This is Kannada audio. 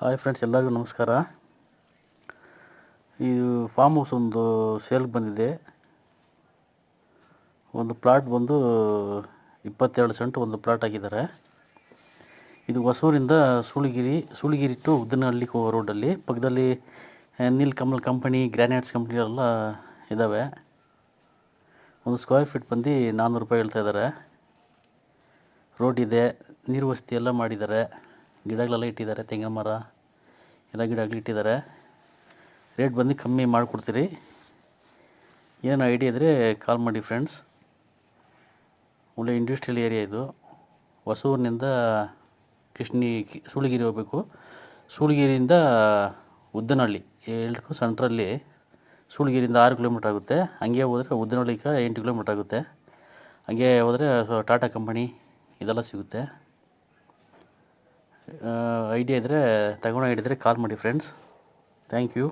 ಹಾಯ್ ಫ್ರೆಂಡ್ಸ್, ಎಲ್ಲರಿಗೂ ನಮಸ್ಕಾರ. ಈ ಫಾರ್ಮ್ ಹೌಸ್ ಒಂದು ಸೇಲ್ಗೆ ಬಂದಿದೆ. ಒಂದು ಪ್ಲಾಟ್ ಬಂದು 22 ಸೆಂಟ್ ಒಂದು ಪ್ಲಾಟ್ ಆಗಿದ್ದಾರೆ. ಇದು ಹೊಸೂರಿಂದ ಸೂಳಿಗಿರಿ ಟು ಉದ್ದನಹಳ್ಳಿ ರೋಡಲ್ಲಿ ಪಕ್ಕದಲ್ಲಿ Neel Kamal company, granites company ಎಲ್ಲ ಇದ್ದಾವೆ. ಒಂದು ಸ್ಕ್ವೇರ್ ಫೀಟ್ ಬಂದು 400 ರೂಪಾಯಿ ಹೇಳ್ತಾ ಇದ್ದಾರೆ. ರೋಡ್ ಇದೆ, ನೀರು ವಸತಿ ಎಲ್ಲ ಮಾಡಿದ್ದಾರೆ, ಗಿಡಗಳೆಲ್ಲ ಇಟ್ಟಿದ್ದಾರೆ, ತೆಂಗಿನ ಮರ ಎಲ್ಲ ಗಿಡಗಳು ಇಟ್ಟಿದ್ದಾರೆ. ರೇಟ್ ಬಂದು ಕಮ್ಮಿ ಮಾಡಿಕೊಡ್ತೀರಿ. ಏನು ಐಡಿಯಾ ಇದ್ದರೆ ಕಾಲ್ ಮಾಡಿ ಫ್ರೆಂಡ್ಸ್. ಒಳ್ಳೆ ಇಂಡಸ್ಟ್ರಿಯಲ್ ಏರಿಯಾ ಇದು. ಹೊಸೂರಿನಿಂದ ಸೂಳಿಗಿರಿ ಹೋಗಬೇಕು. ಸೂಳಿಗಿರಿಯಿಂದ ಉದ್ದನಹಳ್ಳಿ ಎರಡಕ್ಕೂ ಸೆಂಟ್ರಲ್ಲಿ. ಸೂಳಿಗಿರಿಯಿಂದ 6 ಕಿಲೋಮೀಟ್ರ್ ಆಗುತ್ತೆ. ಹಂಗೆ ಹೋದರೆ ಉದ್ದನಹಳ್ಳಿಗೆ 8 ಕಿಲೋಮೀಟ್ರ್ ಆಗುತ್ತೆ. ಹಂಗೆ ಹೋದರೆ ಟಾಟಾ ಕಂಪನಿ ಇದೆಲ್ಲ ಸಿಗುತ್ತೆ. ಐಡಿಯಾ ಇದ್ದರೆ ಹಿಡಿದ್ರೆ ಕಾಲ್ ಮಾಡಿ ಫ್ರೆಂಡ್ಸ್. Thank you.